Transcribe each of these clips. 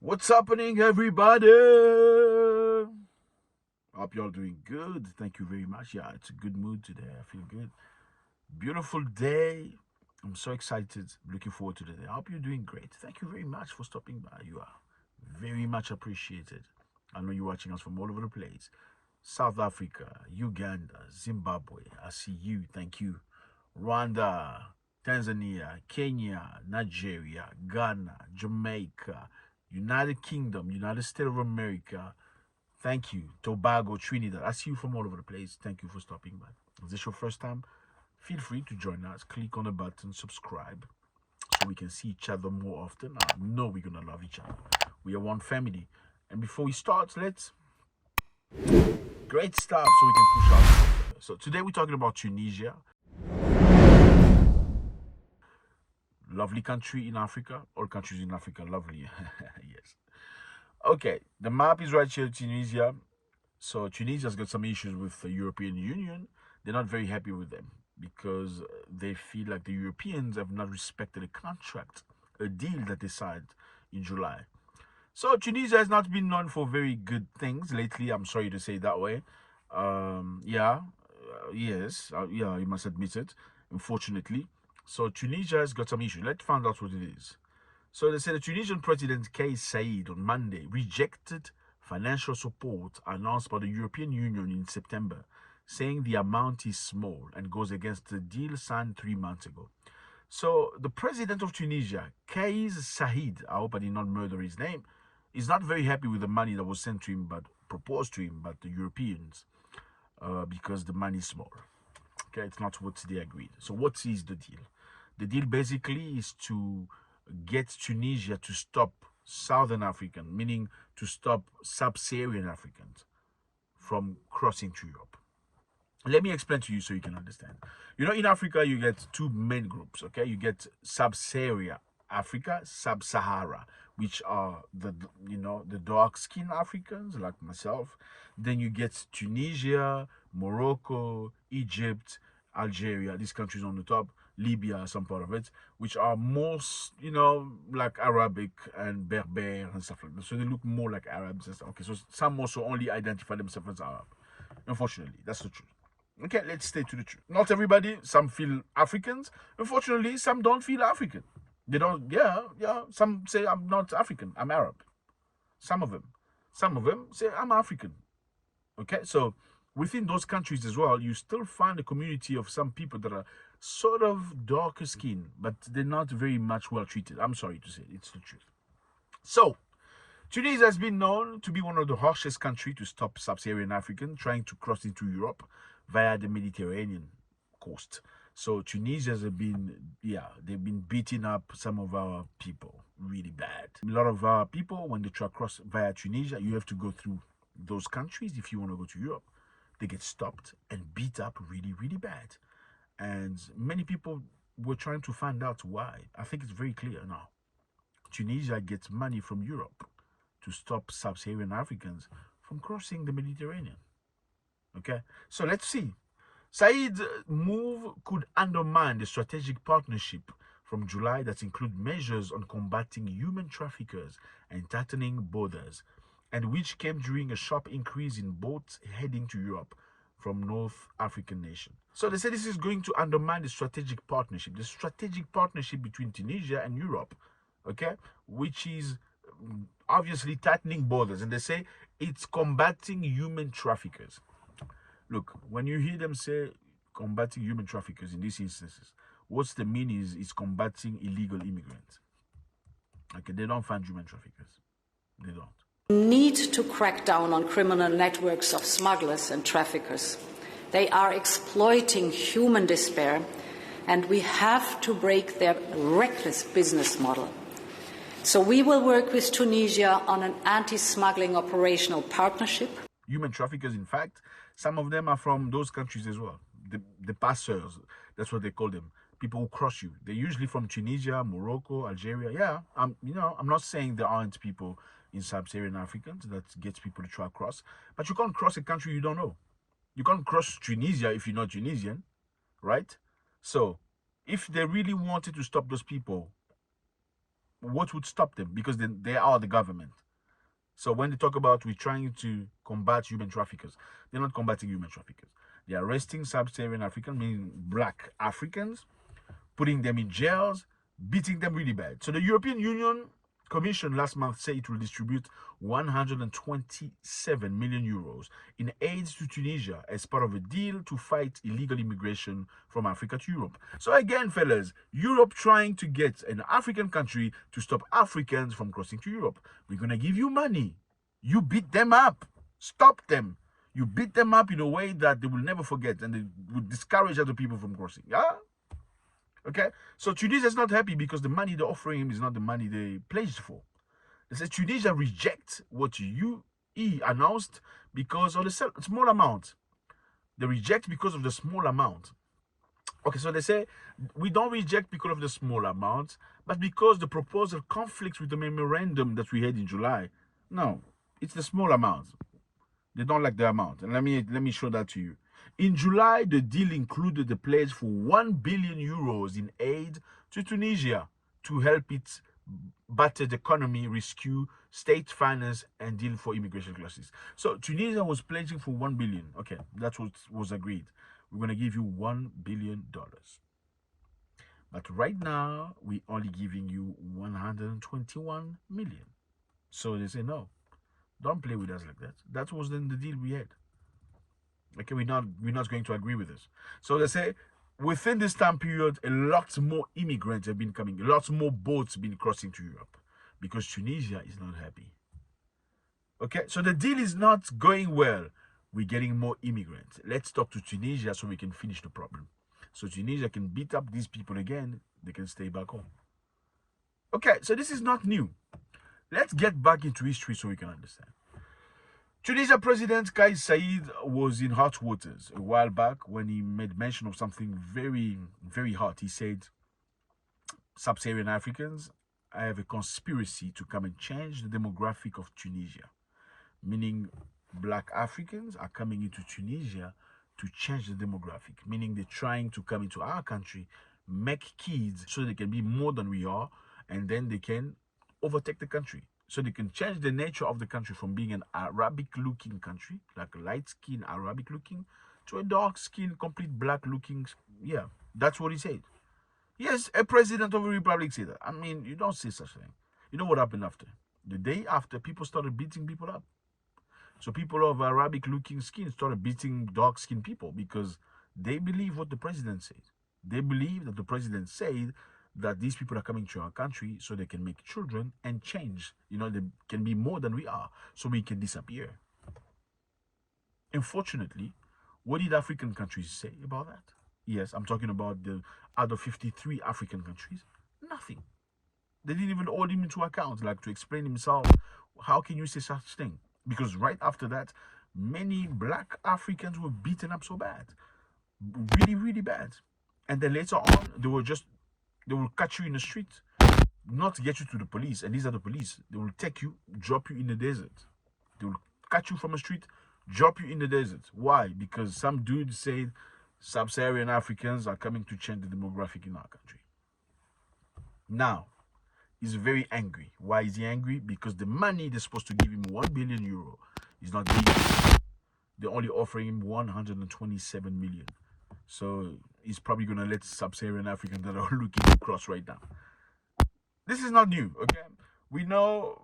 What's happening, everybody? Hope y'all doing good. Thank you very much. Yeah, it's a good mood today. I feel good. Beautiful day. I'm so excited. Looking forward to the day. I hope you're doing great. Thank you very much for stopping by. You are very much appreciated. I know you're watching us from all over the place. South Africa, Uganda, Zimbabwe. I see you. Thank you. Rwanda, Tanzania, Kenya, Nigeria, Ghana, Jamaica, United Kingdom, United States of America. Thank you. Tobago, Trinidad. I see you from all over the place. Thank you for stopping by. Is this your first time? Feel free to join us. Click on the button, subscribe, so we can see each other more often. I know we're going to love each other. We are one family. And before we start, let's... Great start so we can push out. So today we're talking about Tunisia. Lovely country in Africa. All countries in Africa are lovely. Yes. Okay, the map is right here, Tunisia. So Tunisia's got some issues with the European Union. They're not very happy with them because they feel like the Europeans have not respected a contract, a deal that they signed in July. So Tunisia has not been known for very good things lately. I'm sorry to say it that way. Yeah, you must admit it, unfortunately. So Tunisia has got some issues. Let's find out what it is. So they said the Tunisian President Kais Saied on Monday rejected financial support announced by the European Union in September, saying the amount is small and goes against the deal signed 3 months ago. So the president of Tunisia, Kais Saied, I hope I did not murder his name, is not very happy with the money that was sent to him, but proposed to him by the Europeans, because the money is small. Okay, it's not what they agreed. So what is the deal? The deal basically is to get Tunisia to stop Southern African, meaning to stop sub-Saharan Africans from crossing to Europe. Let me explain to you so you can understand. You know, in Africa, you get two main groups, okay? You get sub-Saharan Africa, sub-Sahara, which are the dark-skinned Africans like myself. Then you get Tunisia, Morocco, Egypt, Algeria, these countries on the top, Libya, some part of it, which are most, like Arabic and Berber and stuff like that. So they look more like Arabs and stuff. Okay, so some also only identify themselves as Arab. Unfortunately, that's the truth. Okay, let's stay to the truth. Not everybody, some feel Africans. Unfortunately, some don't feel African. They don't, some say I'm not African, I'm Arab. Some of them say I'm African. Okay, so within those countries as well, you still find a community of some people that are sort of darker skin, but they're not very much well treated. I'm sorry to say, it's the truth. So, Tunisia has been known to be one of the harshest countries to stop sub-Saharan Africans trying to cross into Europe via the Mediterranean coast. So Tunisia has been, they've been beating up some of our people really bad. A lot of our people, when they try to cross via Tunisia, you have to go through those countries if you want to go to Europe. They get stopped and beat up really, really bad. And many people were trying to find out why. I think it's very clear now. Tunisia gets money from Europe to stop sub-Saharan Africans from crossing the Mediterranean. Okay, so let's see. Said's move could undermine the strategic partnership from July that include measures on combating human traffickers and tightening borders, and which came during a sharp increase in boats heading to Europe from North African nations. So they say this is going to undermine the strategic partnership between Tunisia and Europe, okay, which is obviously tightening borders, and they say it's combating human traffickers. Look, when you hear them say combating human traffickers in these instances, what's the meaning is combating illegal immigrants. Okay, they don't find human traffickers. They don't. Need to crack down on criminal networks of smugglers and traffickers. They are exploiting human despair, and we have to break their reckless business model. So we will work with Tunisia on an anti-smuggling operational partnership. Human traffickers, in fact, some of them are from those countries as well. The passeurs, that's what they call them. People who cross you. They're usually from Tunisia, Morocco, Algeria. Yeah, I'm not saying there aren't people in sub-Saharan Africans that gets people to try to cross, but you can't cross a country you don't know. You can't cross Tunisia if you're not Tunisian, right? So, if they really wanted to stop those people, what would stop them? Because then they are the government. So when they talk about we're trying to combat human traffickers, they're not combating human traffickers. They're arresting sub-Saharan Africans, meaning black Africans, putting them in jails, beating them really bad. So the European Union Commission last month said it will distribute 127 million euros in aid to Tunisia as part of a deal to fight illegal immigration from Africa to Europe. So again, fellas, Europe trying to get an African country to stop Africans from crossing to Europe. We're going to give you money. You beat them up. Stop them. You beat them up in a way that they will never forget, and they will discourage other people from crossing. Yeah? Okay? So Tunisia is not happy because the money they're offering him is not the money they pledged for. They say Tunisia rejects what UAE announced because of the small amount. They reject because of the small amount. Okay, so they say we don't reject because of the small amount, but because the proposal conflicts with the memorandum that we had in July. No, it's the small amount. They don't like the amount. And let me show that to you. In July, the deal included the pledge for 1 billion euros in aid to Tunisia to help it battered economy, rescue state finance, and deal for immigration crisis. So Tunisia was pledging for 1 billion. Okay, that's what was agreed. We're going to give you $1 billion. But right now, we're only giving you 121 million. So they say, no, don't play with us like that. That was then the deal we had. Okay, we're not going to agree with this. So they say, within this time period, a lot more immigrants have been coming, a lot more boats have been crossing to Europe because Tunisia is not happy. Okay, so the deal is not going well. We're getting more immigrants. Let's talk to Tunisia so we can finish the problem. So Tunisia can beat up these people again. They can stay back home. Okay, so this is not new. Let's get back into history so we can understand. Tunisia President Kais Saied was in hot waters a while back when he made mention of something very, very hot. He said, Sub-Saharan Africans, I have a conspiracy to come and change the demographic of Tunisia. Meaning black Africans are coming into Tunisia to change the demographic. Meaning they're trying to come into our country, make kids so they can be more than we are, and then they can overtake the country. So they can change the nature of the country from being an Arabic-looking country, like a light-skinned Arabic-looking, to a dark-skinned, complete black-looking. Yeah, that's what he said. Yes, a president of a republic said that. I mean, you don't say such a thing. You know what happened after? The day after, people started beating people up. So people of Arabic-looking skin started beating dark-skinned people because they believe what the president said. They believe that the president said that these people are coming to our country so they can make children and change. You know, they can be more than we are, so we can disappear. Unfortunately, what did African countries say about that? Yes, I'm talking about the other 53 African countries. Nothing. They didn't even hold him into account, like to explain himself. How can you say such thing? Because right after that, many black Africans were beaten up so bad. Really, really bad. And then later on, they will catch you in the street, not get you to the police. And these are the police. They will take you, drop you in the desert. They will catch you from the street, drop you in the desert. Why? Because some dude said Sub-Saharan Africans are coming to change the demographic in our country. Now, he's very angry. Why is he angry? Because the money they're supposed to give him, 1 billion euro, is not giving. They're only offering him 127 million. So he's probably going to let Sub-Saharan Africans that are looking to cross right now. This is not new, okay? We know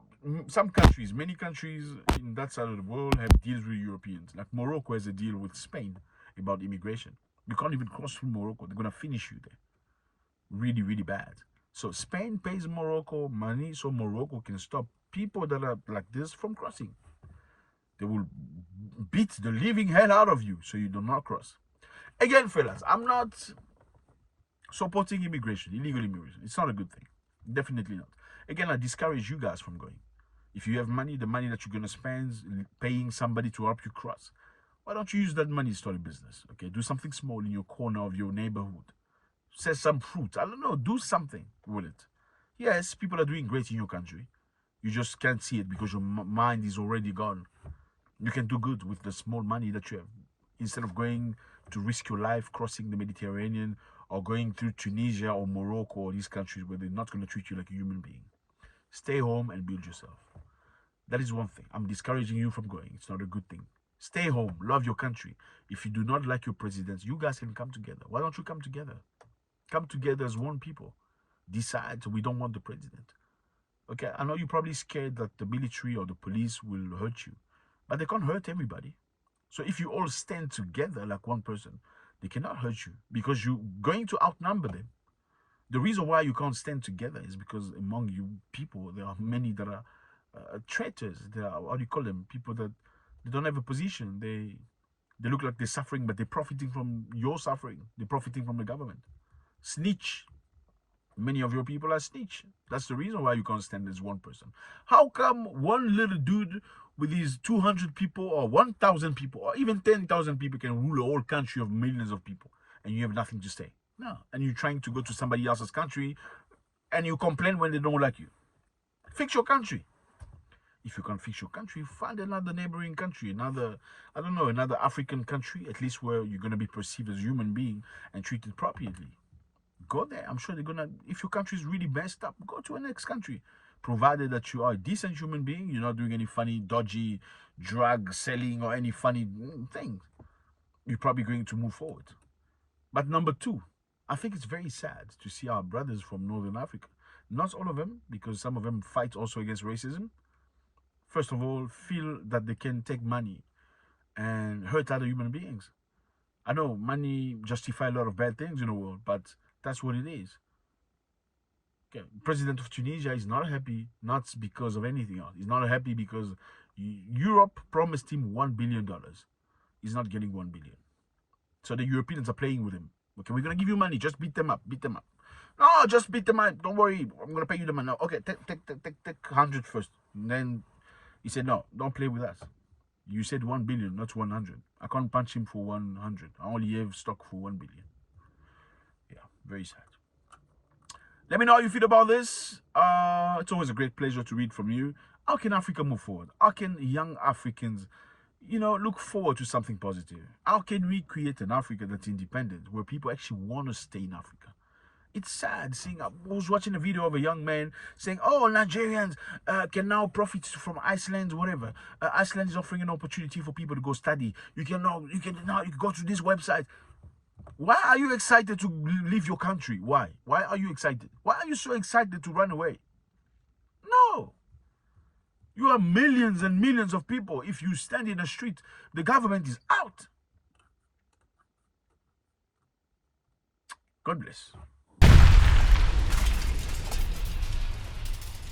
some countries, many countries in that side of the world have deals with Europeans. Like Morocco has a deal with Spain about immigration. You can't even cross through Morocco. They're going to finish you there. Really, really bad. So Spain pays Morocco money so Morocco can stop people that are like this from crossing. They will beat the living hell out of you so you do not cross. Again, fellas, I'm not supporting immigration, illegal immigration. It's not a good thing. Definitely not. Again, I discourage you guys from going. If you have money, the money that you're going to spend paying somebody to help you cross, why don't you use that money to start a business? Okay, do something small in your corner of your neighborhood. Sell some fruit. I don't know. Do something with it. Yes, people are doing great in your country. You just can't see it because your mind is already gone. You can do good with the small money that you have. Instead of going to risk your life crossing the Mediterranean or going through Tunisia or Morocco or these countries where they're not going to treat you like a human being. Stay home and build yourself. That is one thing. I'm discouraging you from going. It's not a good thing. Stay home. Love your country. If you do not like your president, you guys can come together. Why don't you come together? Come together as one people. Decide we don't want the president. Okay, I know you're probably scared that the military or the police will hurt you, but they can't hurt everybody. So if you all stand together like one person, they cannot hurt you because you're going to outnumber them. The reason why you can't stand together is because among you people, there are many that are traitors. There are, what do you call them? People that they don't have a position. They look like they're suffering, but they're profiting from your suffering. They're profiting from the government. Snitch. Many of your people are snitch. That's the reason why you can't stand as one person. How come one little dude with these 200 people or 1,000 people or even 10,000 people can rule a whole country of millions of people and you have nothing to say? No. And you're trying to go to somebody else's country and you complain when they don't like you. Fix your country. If you can't fix your country, find another neighboring country, another African country, at least where you're going to be perceived as a human being and treated properly. Go there. I'm sure they're going to, if your country is really messed up, go to a next country. Provided that you are a decent human being, you're not doing any funny, dodgy drug selling or any funny thing, you're probably going to move forward. But number two, I think it's very sad to see our brothers from Northern Africa, not all of them, because some of them fight also against racism, first of all, feel that they can take money and hurt other human beings. I know money justifies a lot of bad things in the world, but that's what it is. Okay. President of Tunisia is not happy, not because of anything else. He's not happy because Europe promised him $1 billion. He's not getting $1 billion. So the Europeans are playing with him. Okay, we're going to give you money. Just beat them up. Beat them up. No, just beat them up. Don't worry. I'm going to pay you the money. No, okay, take 100 first. And then he said, no, don't play with us. You said 1 billion, not 100. I can't punch him for 100. I only have stock for 1 billion. Yeah, very sad. Let me know how you feel about this. It's always a great pleasure to read from you. How can Africa move forward? How can young Africans, look forward to something positive? How can we create an Africa that's independent, where people actually want to stay in Africa? It's sad seeing, I was watching a video of a young man saying, oh, Nigerians can now profit from Iceland, whatever. Iceland is offering an opportunity for people to go study. You can now go to this website. Why are you excited to leave your country? Why? Why are you excited? Why are you so excited to run away? No. You are millions and millions of people. If you stand in the street, the government is out. God bless.